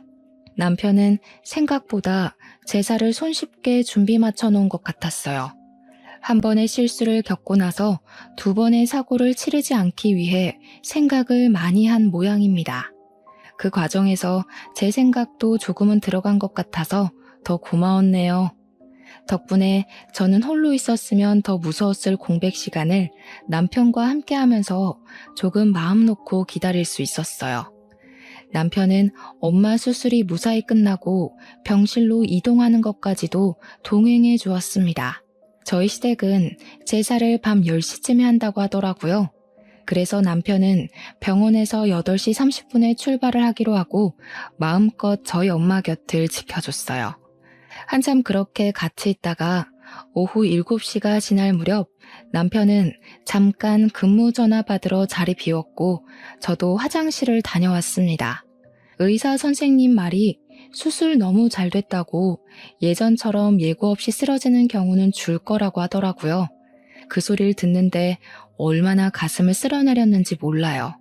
남편은 생각보다 제사를 손쉽게 준비 맞춰 놓은 것 같았어요. 한 번의 실수를 겪고 나서 두 번의 사고를 치르지 않기 위해 생각을 많이 한 모양입니다. 그 과정에서 제 생각도 조금은 들어간 것 같아서 더 고마웠네요. 덕분에 저는 홀로 있었으면 더 무서웠을 공백 시간을 남편과 함께 하면서 조금 마음 놓고 기다릴 수 있었어요. 남편은 엄마 수술이 무사히 끝나고 병실로 이동하는 것까지도 동행해 주었습니다. 저희 시댁은 제사를 밤 10시쯤에 한다고 하더라고요. 그래서 남편은 병원에서 8시 30분에 출발을 하기로 하고 마음껏 저희 엄마 곁을 지켜줬어요. 한참 그렇게 같이 있다가 오후 7시가 지날 무렵 남편은 잠깐 근무 전화 받으러 자리 비웠고 저도 화장실을 다녀왔습니다. 의사 선생님 말이 수술 너무 잘 됐다고 예전처럼 예고 없이 쓰러지는 경우는 줄 거라고 하더라고요. 그 소리를 듣는데 얼마나 가슴을 쓸어내렸는지 몰라요.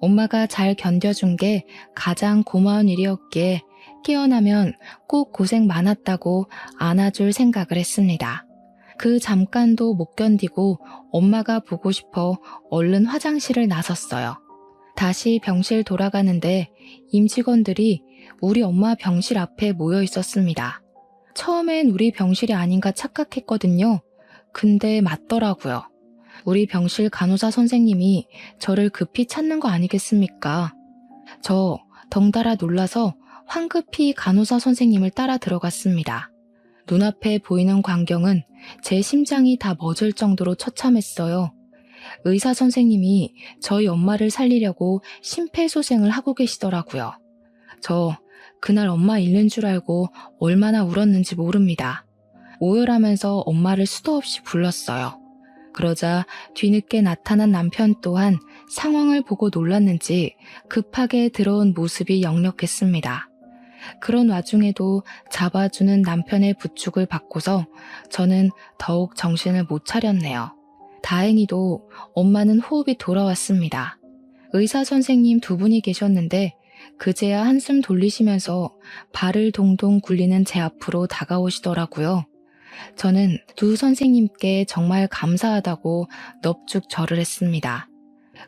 엄마가 잘 견뎌준 게 가장 고마운 일이었기에 깨어나면 꼭 고생 많았다고 안아줄 생각을 했습니다. 그 잠깐도 못 견디고 엄마가 보고 싶어 얼른 화장실을 나섰어요. 다시 병실 돌아가는데 임직원들이 우리 엄마 병실 앞에 모여 있었습니다. 처음엔 우리 병실이 아닌가 착각했거든요. 근데 맞더라고요. 우리 병실 간호사 선생님이 저를 급히 찾는 거 아니겠습니까? 저 덩달아 놀라서 황급히 간호사 선생님을 따라 들어갔습니다. 눈앞에 보이는 광경은 제 심장이 다 멎을 정도로 처참했어요. 의사 선생님이 저희 엄마를 살리려고 심폐소생을 하고 계시더라고요. 저 그날 엄마 잃는 줄 알고 얼마나 울었는지 모릅니다. 오열하면서 엄마를 수도 없이 불렀어요. 그러자 뒤늦게 나타난 남편 또한 상황을 보고 놀랐는지 급하게 들어온 모습이 역력했습니다. 그런 와중에도 잡아주는 남편의 부축을 받고서 저는 더욱 정신을 못 차렸네요. 다행히도 엄마는 호흡이 돌아왔습니다. 의사 선생님 두 분이 계셨는데 그제야 한숨 돌리시면서 발을 동동 굴리는 제 앞으로 다가오시더라고요. 저는 두 선생님께 정말 감사하다고 넙죽 절을 했습니다.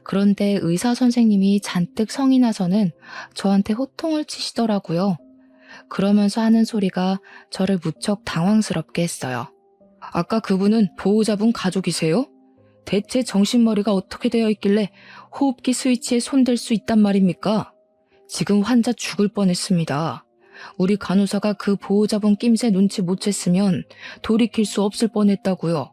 그런데 의사 선생님이 잔뜩 성이 나서는 저한테 호통을 치시더라고요. 그러면서 하는 소리가 저를 무척 당황스럽게 했어요. 아까 그분은 보호자분 가족이세요? 대체 정신머리가 어떻게 되어 있길래 호흡기 스위치에 손댈 수 있단 말입니까? 지금 환자 죽을 뻔했습니다. 우리 간호사가 그 보호자분 낌새 눈치 못 챘으면 돌이킬 수 없을 뻔했다고요.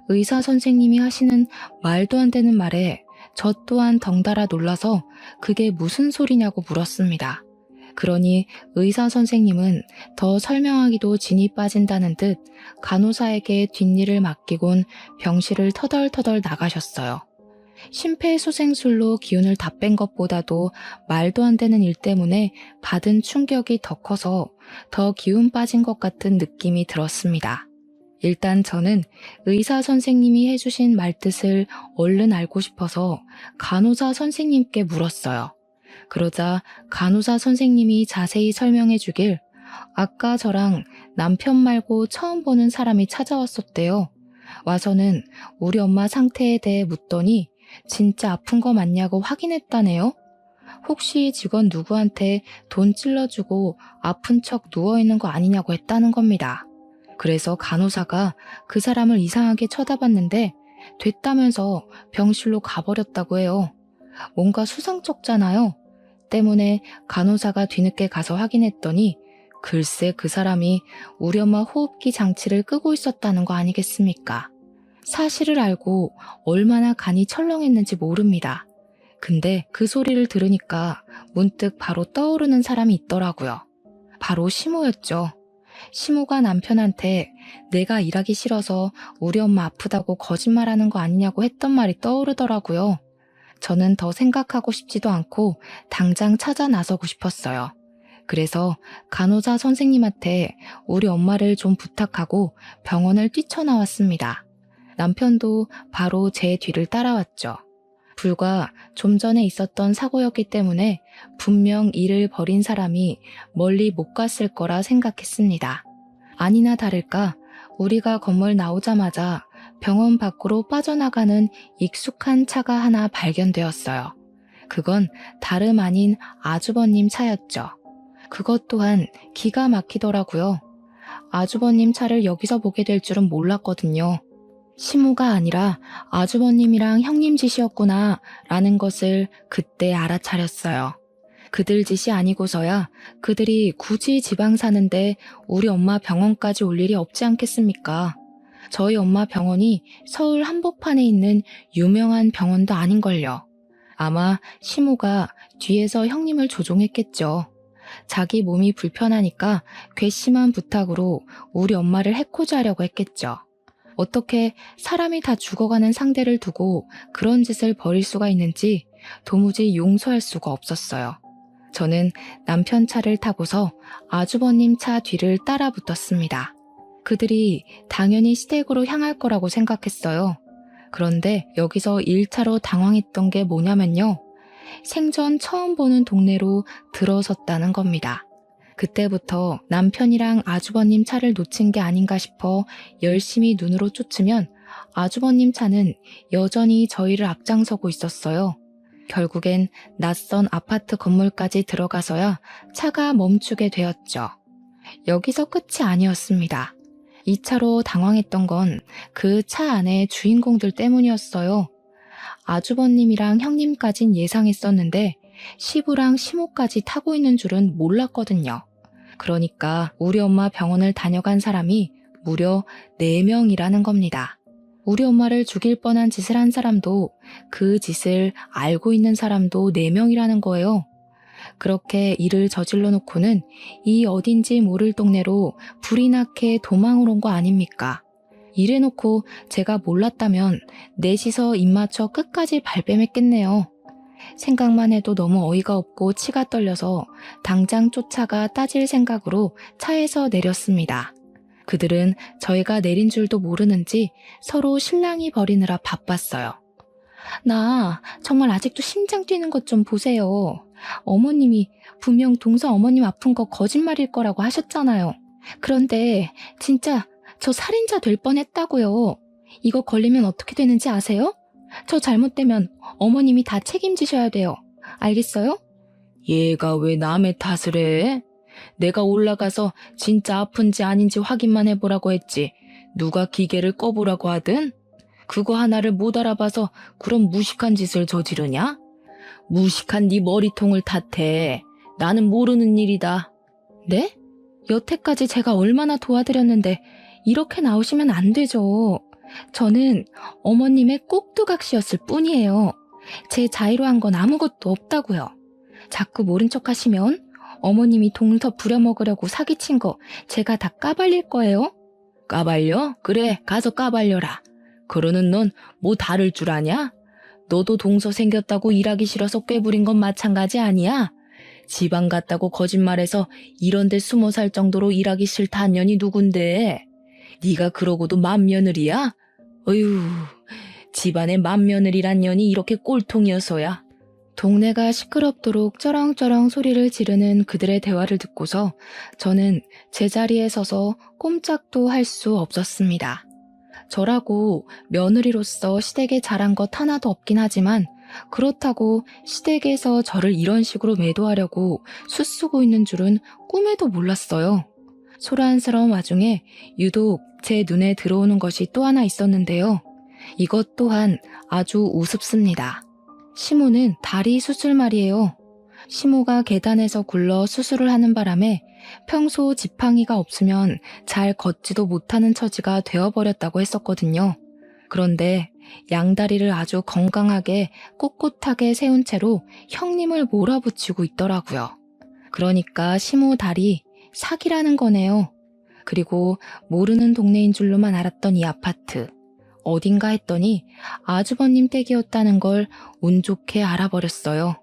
의사 선생님이 하시는 말도 안 되는 말에 저 또한 덩달아 놀라서 그게 무슨 소리냐고 물었습니다. 그러니 의사 선생님은 더 설명하기도 진이 빠진다는 듯 간호사에게 뒷일을 맡기곤 병실을 터덜터덜 나가셨어요. 심폐소생술로 기운을 다 뺀 것보다도 말도 안 되는 일 때문에 받은 충격이 더 커서 더 기운 빠진 것 같은 느낌이 들었습니다. 일단 저는 의사 선생님이 해주신 말뜻을 얼른 알고 싶어서 간호사 선생님께 물었어요. 그러자 간호사 선생님이 자세히 설명해 주길 아까 저랑 남편 말고 처음 보는 사람이 찾아왔었대요. 와서는 우리 엄마 상태에 대해 묻더니 진짜 아픈 거 맞냐고 확인했다네요. 혹시 직원 누구한테 돈 찔러주고 아픈 척 누워있는 거 아니냐고 했다는 겁니다. 그래서 간호사가 그 사람을 이상하게 쳐다봤는데 됐다면서 병실로 가버렸다고 해요. 뭔가 수상쩍잖아요. 때문에 간호사가 뒤늦게 가서 확인했더니 글쎄 그 사람이 우리 엄마 호흡기 장치를 끄고 있었다는 거 아니겠습니까? 사실을 알고 얼마나 간이 철렁했는지 모릅니다. 근데 그 소리를 들으니까 문득 바로 떠오르는 사람이 있더라고요. 바로 시모였죠. 시모가 남편한테 내가 일하기 싫어서 우리 엄마 아프다고 거짓말하는 거 아니냐고 했던 말이 떠오르더라고요. 저는 더 생각하고 싶지도 않고 당장 찾아 나서고 싶었어요. 그래서 간호사 선생님한테 우리 엄마를 좀 부탁하고 병원을 뛰쳐나왔습니다. 남편도 바로 제 뒤를 따라왔죠. 불과 좀 전에 있었던 사고였기 때문에 분명 일을 벌인 사람이 멀리 못 갔을 거라 생각했습니다. 아니나 다를까 우리가 건물 나오자마자 병원 밖으로 빠져나가는 익숙한 차가 하나 발견되었어요. 그건 다름 아닌 아주버님 차였죠. 그것 또한 기가 막히더라고요. 아주버님 차를 여기서 보게 될 줄은 몰랐거든요. 시모가 아니라 아주버님이랑 형님 짓이었구나 라는 것을 그때 알아차렸어요. 그들 짓이 아니고서야 그들이 굳이 지방 사는데 우리 엄마 병원까지 올 일이 없지 않겠습니까? 저희 엄마 병원이 서울 한복판에 있는 유명한 병원도 아닌걸요. 아마 시모가 뒤에서 형님을 조종했겠죠. 자기 몸이 불편하니까 괘씸한 부탁으로 우리 엄마를 해코지 하려고 했겠죠. 어떻게 사람이 다 죽어가는 상대를 두고 그런 짓을 벌일 수가 있는지 도무지 용서할 수가 없었어요. 저는 남편 차를 타고서 아주버님 차 뒤를 따라 붙었습니다. 그들이 당연히 시댁으로 향할 거라고 생각했어요. 그런데 여기서 1차로 당황했던 게 뭐냐면요. 생전 처음 보는 동네로 들어섰다는 겁니다. 그때부터 남편이랑 아주버님 차를 놓친 게 아닌가 싶어 열심히 눈으로 쫓으면 아주버님 차는 여전히 저희를 앞장서고 있었어요. 결국엔 낯선 아파트 건물까지 들어가서야 차가 멈추게 되었죠. 여기서 끝이 아니었습니다. 2차로 당황했던 건 그 차 안의 주인공들 때문이었어요. 아주버님이랑 형님까진 예상했었는데 시부랑 시모까지 타고 있는 줄은 몰랐거든요. 그러니까 우리 엄마 병원을 다녀간 사람이 무려 4명이라는 겁니다. 우리 엄마를 죽일 뻔한 짓을 한 사람도 그 짓을 알고 있는 사람도 4명이라는 거예요. 그렇게 일을 저질러 놓고는 이 어딘지 모를 동네로 불이 나게 도망을 온 거 아닙니까? 이래놓고 제가 몰랐다면 넷이서 입 맞춰 끝까지 발뺌했겠네요. 생각만 해도 너무 어이가 없고 치가 떨려서 당장 쫓아가 따질 생각으로 차에서 내렸습니다. 그들은 저희가 내린 줄도 모르는지 서로 실랑이 벌이느라 바빴어요. 나 정말 아직도 심장 뛰는 것 좀 보세요. 어머님이 분명 동서 어머님 아픈 거 거짓말일 거라고 하셨잖아요. 그런데 진짜 저 살인자 될 뻔했다고요. 이거 걸리면 어떻게 되는지 아세요? 저 잘못되면 어머님이 다 책임지셔야 돼요. 알겠어요? 얘가 왜 남의 탓을 해? 내가 올라가서 진짜 아픈지 아닌지 확인만 해보라고 했지. 누가 기계를 꺼보라고 하든? 그거 하나를 못 알아봐서 그런 무식한 짓을 저지르냐? 무식한 네 머리통을 탓해. 나는 모르는 일이다. 네? 여태까지 제가 얼마나 도와드렸는데 이렇게 나오시면 안 되죠. 저는 어머님의 꼭두각시였을 뿐이에요. 제 자의로 한 건 아무것도 없다고요. 자꾸 모른 척 하시면 어머님이 동서 부려먹으려고 사기친 거 제가 다 까발릴 거예요. 까발려? 그래, 가서 까발려라. 그러는 넌 뭐 다를 줄 아냐? 너도 동서 생겼다고 일하기 싫어서 꾀부린 건 마찬가지 아니야? 지방 갔다고 거짓말해서 이런 데 숨어 살 정도로 일하기 싫다는 년이 누군데? 네가 그러고도 맏며느리야? 어휴, 집안에 맏며느리란 년이 이렇게 꼴통이어서야. 동네가 시끄럽도록 쩌렁쩌렁 소리를 지르는 그들의 대화를 듣고서 저는 제자리에 서서 꼼짝도 할 수 없었습니다. 저라고 며느리로서 시댁에 잘한 것 하나도 없긴 하지만 그렇다고 시댁에서 저를 이런 식으로 매도하려고 수쓰고 있는 줄은 꿈에도 몰랐어요. 소란스러운 와중에 유독 제 눈에 들어오는 것이 또 하나 있었는데요. 이것 또한 아주 우습습니다. 시모는 다리 수술 말이에요. 시모가 계단에서 굴러 수술을 하는 바람에 평소 지팡이가 없으면 잘 걷지도 못하는 처지가 되어버렸다고 했었거든요. 그런데 양다리를 아주 건강하게 꼿꼿하게 세운 채로 형님을 몰아붙이고 있더라고요. 그러니까 시모 다리 사기라는 거네요. 그리고 모르는 동네인 줄로만 알았던 이 아파트. 어딘가 했더니 아주버님 댁이었다는 걸 운 좋게 알아버렸어요.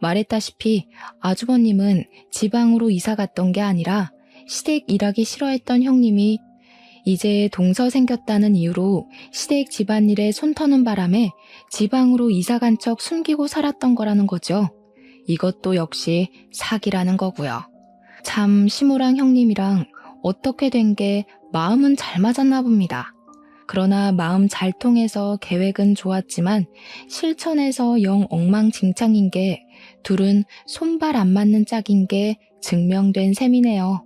말했다시피 아주버님은 지방으로 이사 갔던 게 아니라 시댁 일하기 싫어했던 형님이 이제 동서 생겼다는 이유로 시댁 집안일에 손 터는 바람에 지방으로 이사 간 척 숨기고 살았던 거라는 거죠. 이것도 역시 사기라는 거고요. 참 시모랑 형님이랑 어떻게 된 게 마음은 잘 맞았나 봅니다. 그러나 마음 잘 통해서 계획은 좋았지만 실천에서 영 엉망진창인 게 둘은 손발 안 맞는 짝인 게 증명된 셈이네요.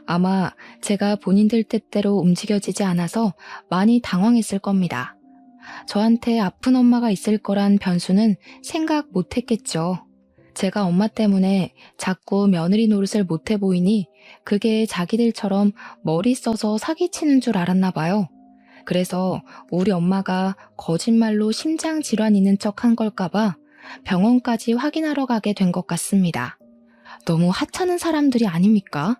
아마 제가 본인들 뜻대로 움직여지지 않아서 많이 당황했을 겁니다. 저한테 아픈 엄마가 있을 거란 변수는 생각 못했겠죠. 제가 엄마 때문에 자꾸 며느리 노릇을 못해 보이니 그게 자기들처럼 머리 써서 사기치는 줄 알았나 봐요. 그래서 우리 엄마가 거짓말로 심장 질환 있는 척 한 걸까봐 병원까지 확인하러 가게 된 것 같습니다. 너무 하찮은 사람들이 아닙니까?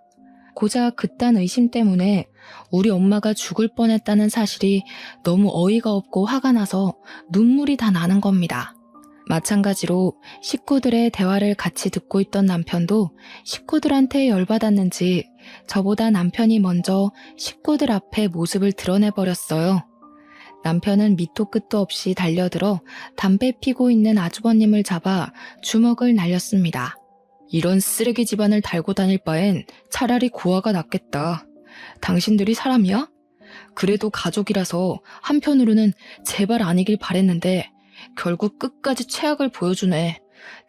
고작 그딴 의심 때문에 우리 엄마가 죽을 뻔했다는 사실이 너무 어이가 없고 화가 나서 눈물이 다 나는 겁니다. 마찬가지로 식구들의 대화를 같이 듣고 있던 남편도 식구들한테 열받았는지 저보다 남편이 먼저 식구들 앞에 모습을 드러내버렸어요. 남편은 밑도 끝도 없이 달려들어 담배 피고 있는 아주버님을 잡아 주먹을 날렸습니다. 이런 쓰레기 집안을 달고 다닐 바엔 차라리 고아가 낫겠다. 당신들이 사람이야? 그래도 가족이라서 한편으로는 제발 아니길 바랬는데 결국 끝까지 최악을 보여주네.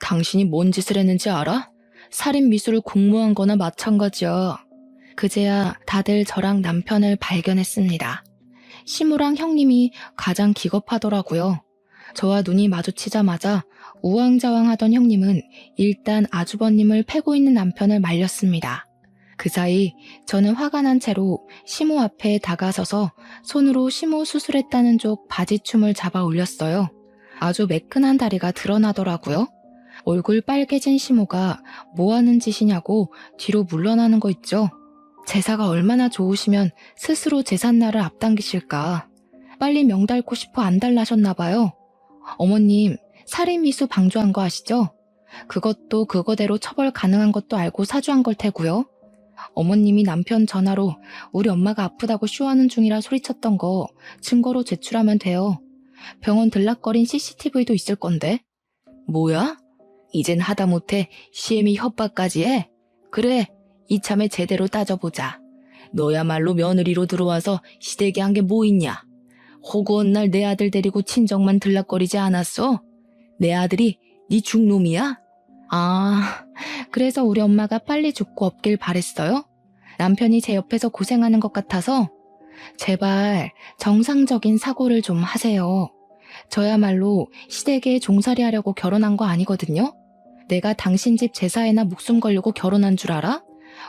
당신이 뭔 짓을 했는지 알아? 살인 미수를 공모한 거나 마찬가지야. 그제야 다들 저랑 남편을 발견했습니다. 시무랑 형님이 가장 기겁하더라고요. 저와 눈이 마주치자마자 우왕좌왕하던 형님은 일단 아주버님을 패고 있는 남편을 말렸습니다. 그 사이 저는 화가 난 채로 시모 앞에 다가서서 손으로 시모 수술했다는 쪽 바지춤을 잡아 올렸어요. 아주 매끈한 다리가 드러나더라고요. 얼굴 빨개진 시모가 뭐하는 짓이냐고 뒤로 물러나는 거 있죠. 제사가 얼마나 좋으시면 스스로 제삿날을 앞당기실까. 빨리 명달고 싶어 안달나셨나봐요. 어머님, 살인미수 방조한 거 아시죠? 그것도 그거대로 처벌 가능한 것도 알고 사주한 걸 테고요. 어머님이 남편 전화로 우리 엄마가 아프다고 쇼하는 중이라 소리쳤던 거 증거로 제출하면 돼요. 병원 들락거린 CCTV도 있을 건데. 뭐야? 이젠 하다못해 시애미 협박까지 해? 그래, 이참에 제대로 따져보자. 너야말로 며느리로 들어와서 시댁에 한 게 뭐 있냐? 호구한 날 내 아들 데리고 친정만 들락거리지 않았어? 내 아들이 네 죽놈이야? 아, 그래서 우리 엄마가 빨리 죽고 없길 바랬어요? 남편이 제 옆에서 고생하는 것 같아서? 제발 정상적인 사고를 좀 하세요. 저야말로 시댁에 종살이 하려고 결혼한 거 아니거든요? 내가 당신 집 제사에나 목숨 걸려고 결혼한 줄 알아?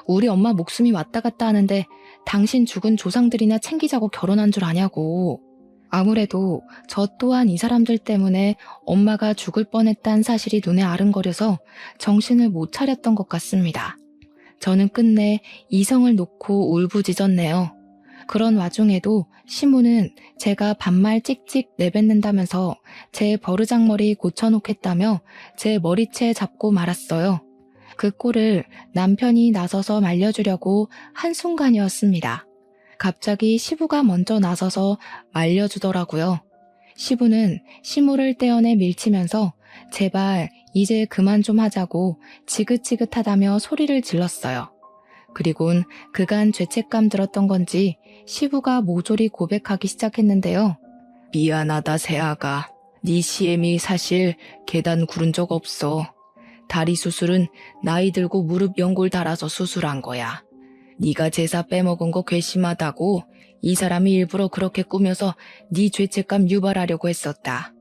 우리 엄마 목숨이 왔다 갔다 하는데 당신 죽은 조상들이나 챙기자고 결혼한 줄 아냐고. 아무래도 저 또한 이 사람들 때문에 엄마가 죽을 뻔했다는 사실이 눈에 아른거려서 정신을 못 차렸던 것 같습니다. 저는 끝내 이성을 놓고 울부짖었네요. 그런 와중에도 시무는 제가 반말 찍찍 내뱉는다면서 제 버르장머리 고쳐놓겠다며 제 머리채 잡고 말았어요. 그 꼴을 남편이 나서서 말려주려고 한순간이었습니다. 갑자기 시부가 먼저 나서서 말려주더라고요. 시부는 시무를 떼어내 밀치면서 제발 이제 그만 좀 하자고 지긋지긋하다며 소리를 질렀어요. 그리곤 그간 죄책감 들었던 건지 시부가 모조리 고백하기 시작했는데요. 미안하다 새아가. 네 시애미 사실 계단 구른 적 없어. 다리 수술은 나이 들고 무릎 연골 달아서 수술한 거야. 네가 제사 빼먹은 거 괘씸하다고 이 사람이 일부러 그렇게 꾸며서 네 죄책감 유발하려고 했었다.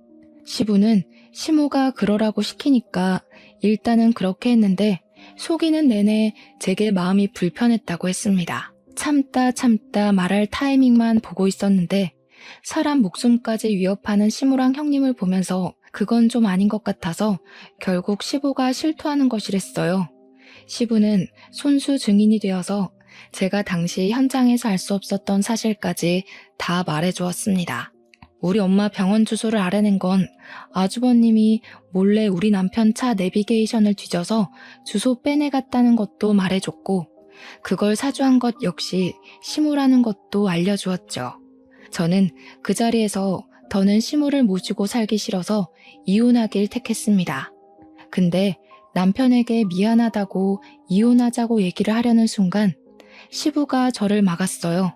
시부는 시모가 그러라고 시키니까 일단은 그렇게 했는데 속이는 내내 제게 마음이 불편했다고 했습니다. 참다 말할 타이밍만 보고 있었는데 사람 목숨까지 위협하는 시모랑 형님을 보면서 그건 좀 아닌 것 같아서 결국 시부가 실토하는 것이랬어요. 시부는 손수 증인이 되어서 제가 당시 현장에서 알 수 없었던 사실까지 다 말해주었습니다. 우리 엄마 병원 주소를 알아낸 건 아주버님이 몰래 우리 남편 차 내비게이션을 뒤져서 주소 빼내갔다는 것도 말해줬고 그걸 사주한 것 역시 시무라는 것도 알려주었죠. 저는 그 자리에서 더는 시무를 모시고 살기 싫어서 이혼하길 택했습니다. 근데 남편에게 미안하다고 이혼하자고 얘기를 하려는 순간 시부가 저를 막았어요.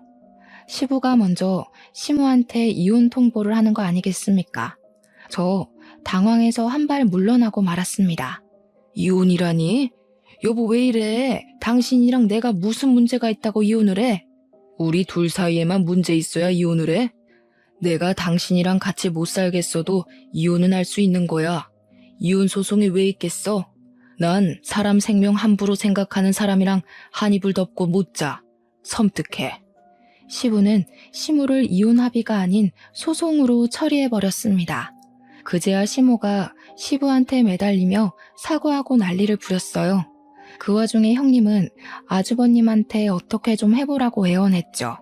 시부가 먼저 시무한테 이혼 통보를 하는 거 아니겠습니까? 저 당황해서 한 발 물러나고 말았습니다. 이혼이라니? 여보 왜 이래? 당신이랑 내가 무슨 문제가 있다고 이혼을 해? 우리 둘 사이에만 문제 있어야 이혼을 해? 내가 당신이랑 같이 못 살겠어도 이혼은 할 수 있는 거야. 이혼 소송이 왜 있겠어? 난 사람 생명 함부로 생각하는 사람이랑 한 이불 덮고 못 자. 섬뜩해. 시부는 시무를 이혼 합의가 아닌 소송으로 처리해버렸습니다. 그제야 시모가 시부한테 매달리며 사과하고 난리를 부렸어요. 그 와중에 형님은 아주버님한테 어떻게 좀 해보라고 애원했죠.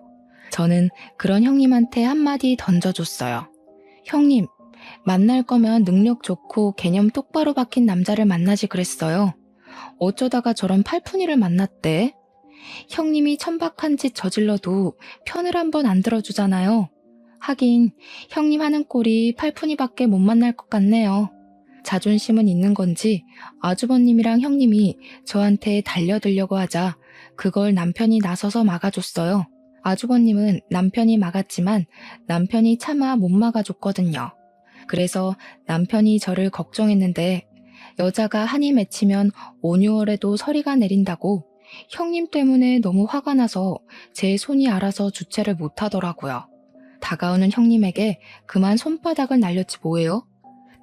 저는 그런 형님한테 한마디 던져줬어요. 형님, 만날 거면 능력 좋고 개념 똑바로 박힌 남자를 만나지 그랬어요. 어쩌다가 저런 팔푼이를 만났대? 형님이 천박한 짓 저질러도 편을 한번 안 들어주잖아요. 하긴 형님 하는 꼴이 팔푼이밖에 못 만날 것 같네요. 자존심은 있는 건지 아주버님이랑 형님이 저한테 달려들려고 하자 그걸 남편이 나서서 막아줬어요. 아주버님은 남편이 막았지만 남편이 차마 못 막아줬거든요. 그래서 남편이 저를 걱정했는데 여자가 한이 맺히면 5, 6월에도 서리가 내린다고 형님 때문에 너무 화가 나서 제 손이 알아서 주체를 못하더라고요. 다가오는 형님에게 그만 손바닥을 날렸지 뭐예요?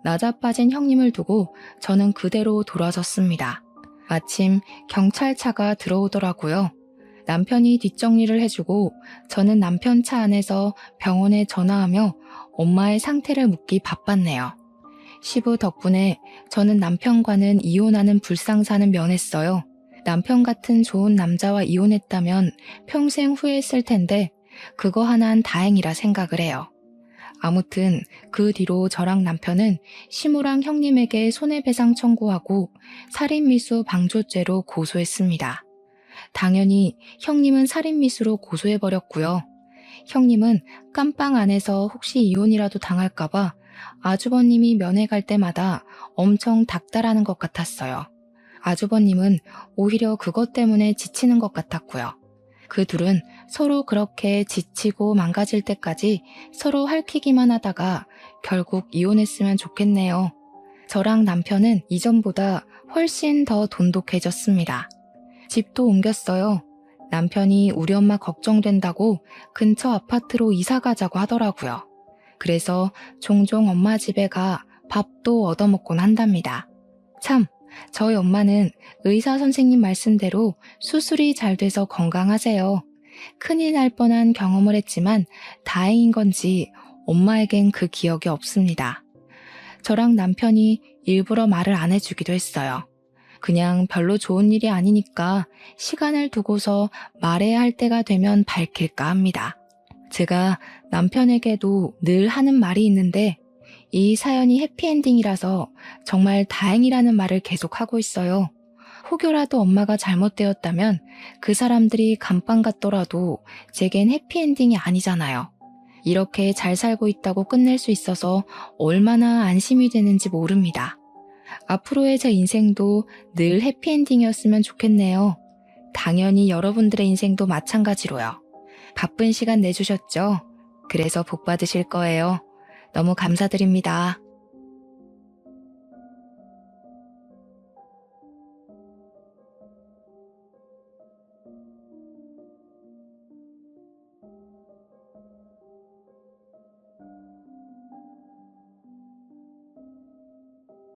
나자빠진 형님을 두고 저는 그대로 돌아섰습니다. 마침 경찰차가 들어오더라고요. 남편이 뒷정리를 해주고 저는 남편 차 안에서 병원에 전화하며 엄마의 상태를 묻기 바빴네요. 시부 덕분에 저는 남편과는 이혼하는 불상사는 면했어요. 남편 같은 좋은 남자와 이혼했다면 평생 후회했을 텐데 그거 하나는 다행이라 생각을 해요. 아무튼 그 뒤로 저랑 남편은 시무랑 형님에게 손해배상 청구하고 살인미수 방조죄로 고소했습니다. 당연히 형님은 살인미수로 고소해버렸고요. 형님은 깜빵 안에서 혹시 이혼이라도 당할까봐 아주버님이 면회 갈 때마다 엄청 닥달하는 것 같았어요. 아주버님은 오히려 그것 때문에 지치는 것 같았고요. 그 둘은 서로 그렇게 지치고 망가질 때까지 서로 핥히기만 하다가 결국 이혼했으면 좋겠네요. 저랑 남편은 이전보다 훨씬 더 돈독해졌습니다. 집도 옮겼어요. 남편이 우리 엄마 걱정된다고 근처 아파트로 이사 가자고 하더라고요. 그래서 종종 엄마 집에 가 밥도 얻어먹곤 한답니다. 참, 저희 엄마는 의사 선생님 말씀대로 수술이 잘 돼서 건강하세요. 큰일 날 뻔한 경험을 했지만 다행인 건지 엄마에겐 그 기억이 없습니다. 저랑 남편이 일부러 말을 안 해주기도 했어요. 그냥 별로 좋은 일이 아니니까 시간을 두고서 말해야 할 때가 되면 밝힐까 합니다. 제가 남편에게도 늘 하는 말이 있는데 이 사연이 해피엔딩이라서 정말 다행이라는 말을 계속하고 있어요. 혹여라도 엄마가 잘못되었다면 그 사람들이 감방 갔더라도 제겐 해피엔딩이 아니잖아요. 이렇게 잘 살고 있다고 끝낼 수 있어서 얼마나 안심이 되는지 모릅니다. 앞으로의 제 인생도 늘 해피엔딩이었으면 좋겠네요. 당연히 여러분들의 인생도 마찬가지로요. 바쁜 시간 내주셨죠? 그래서 복 받으실 거예요. 너무 감사드립니다.